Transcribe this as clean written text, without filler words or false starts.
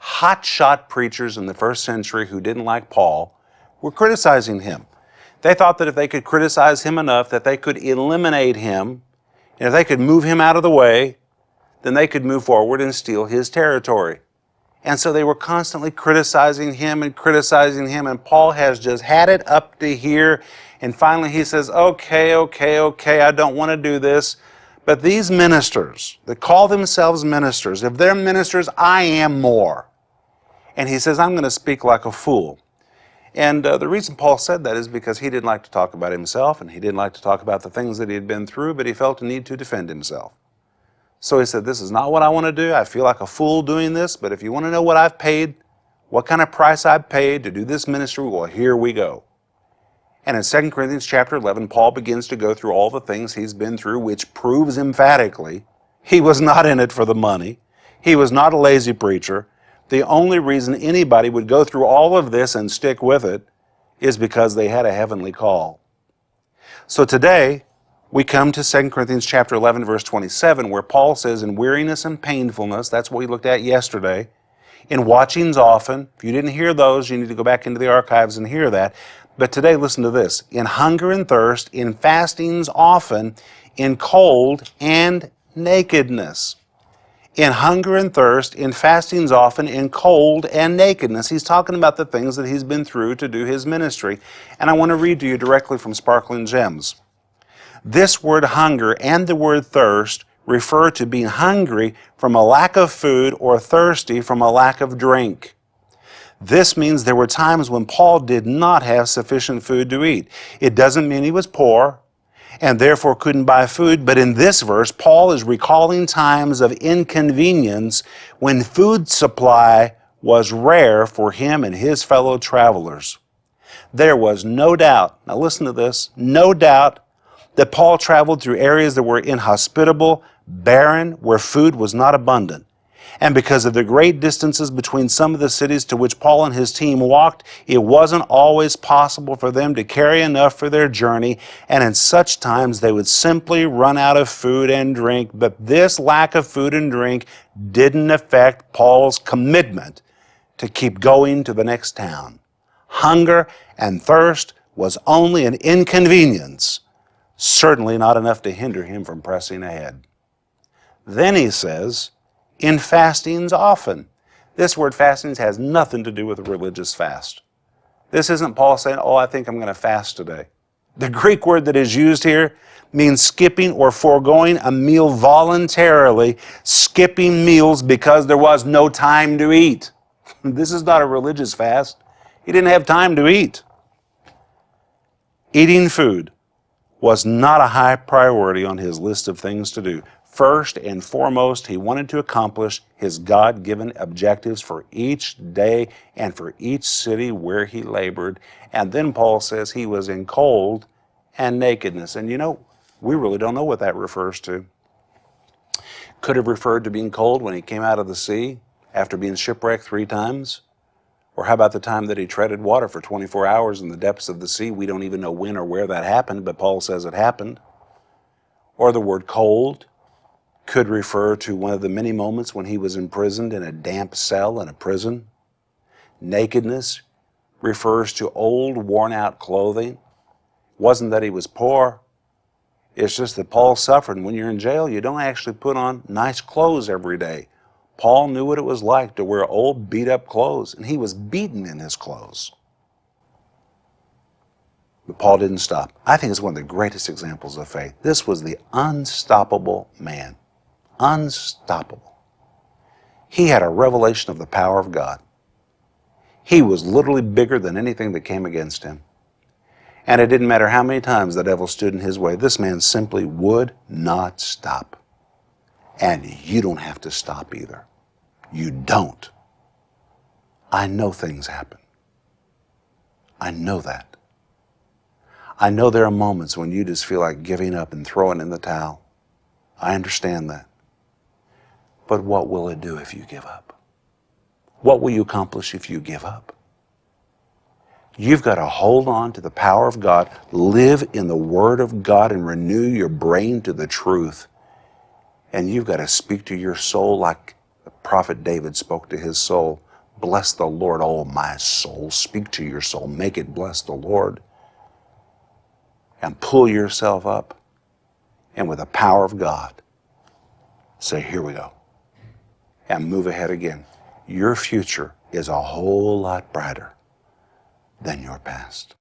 hotshot preachers in the first century who didn't like Paul were criticizing him. They thought that if they could criticize him enough that they could eliminate him, and if they could move him out of the way, then they could move forward and steal his territory. And so they were constantly criticizing him, and Paul has just had it up to here, and finally he says, okay, I don't want to do this. But these ministers that call themselves ministers, if they're ministers, I am more. And he says, I'm going to speak like a fool. And the reason Paul said that is because he didn't like to talk about himself, and he didn't like to talk about the things that he had been through, but he felt a need to defend himself. So he said, this is not what I want to do. I feel like a fool doing this, but if you want to know what I've paid, what kind of price I've paid to do this ministry, well, here we go. And in 2 Corinthians chapter 11, Paul begins to go through all the things he's been through, which proves emphatically he was not in it for the money. He was not a lazy preacher. The only reason anybody would go through all of this and stick with it is because they had a heavenly call. So today, we come to 2 Corinthians chapter 11, verse 27, where Paul says, in weariness and painfulness, that's what we looked at yesterday, in watchings often. If you didn't hear those, you need to go back into the archives and hear that. But today, listen to this. In hunger and thirst, in fastings often, in cold and nakedness. In hunger and thirst, in fastings often, in cold and nakedness. He's talking about the things that he's been through to do his ministry. And I want to read to you directly from Sparkling Gems. This word hunger and the word thirst refer to being hungry from a lack of food or thirsty from a lack of drink. This means there were times when Paul did not have sufficient food to eat. It doesn't mean he was poor and therefore couldn't buy food, but in this verse, Paul is recalling times of inconvenience when food supply was rare for him and his fellow travelers. There was no doubt, now listen to this, no doubt that Paul traveled through areas that were inhospitable, barren, where food was not abundant. And because of the great distances between some of the cities to which Paul and his team walked, it wasn't always possible for them to carry enough for their journey, and in such times they would simply run out of food and drink. But this lack of food and drink didn't affect Paul's commitment to keep going to the next town. Hunger and thirst was only an inconvenience, certainly not enough to hinder him from pressing ahead. Then he says, in fastings often. This word fastings has nothing to do with a religious fast. This isn't Paul saying, oh, I think I'm going to fast today. The Greek word that is used here means skipping or foregoing a meal voluntarily, skipping meals because there was no time to eat. This is not a religious fast. He didn't have time to eat. Eating food was not a high priority on his list of things to do. First and foremost, he wanted to accomplish his God-given objectives for each day and for each city where he labored. And then Paul says he was in cold and nakedness. And you know, we really don't know what that refers to. Could have referred to being cold when he came out of the sea after being shipwrecked 3 times. Or how about the time that he treaded water for 24 hours in the depths of the sea? We don't even know when or where that happened, but Paul says it happened. Or the word cold could refer to one of the many moments when he was imprisoned in a damp cell in a prison. Nakedness refers to old, worn-out clothing. It wasn't that he was poor. It's just that Paul suffered. And when you're in jail, you don't actually put on nice clothes every day. Paul knew what it was like to wear old, beat-up clothes, and he was beaten in his clothes. But Paul didn't stop. I think it's one of the greatest examples of faith. This was the unstoppable man. Unstoppable. He had a revelation of the power of God. He was literally bigger than anything that came against him. And it didn't matter how many times the devil stood in his way. This man simply would not stop. And you don't have to stop either. You don't. I know things happen. I know that. I know there are moments when you just feel like giving up and throwing in the towel. I understand that. But what will it do if you give up? What will you accomplish if you give up? You've got to hold on to the power of God, live in the Word of God, and renew your brain to the truth. And you've got to speak to your soul like the prophet David spoke to his soul. Bless the Lord, oh my soul. Speak to your soul. Make it bless the Lord. And pull yourself up. And with the power of God, say, here we go. And move ahead again. Your future is a whole lot brighter than your past.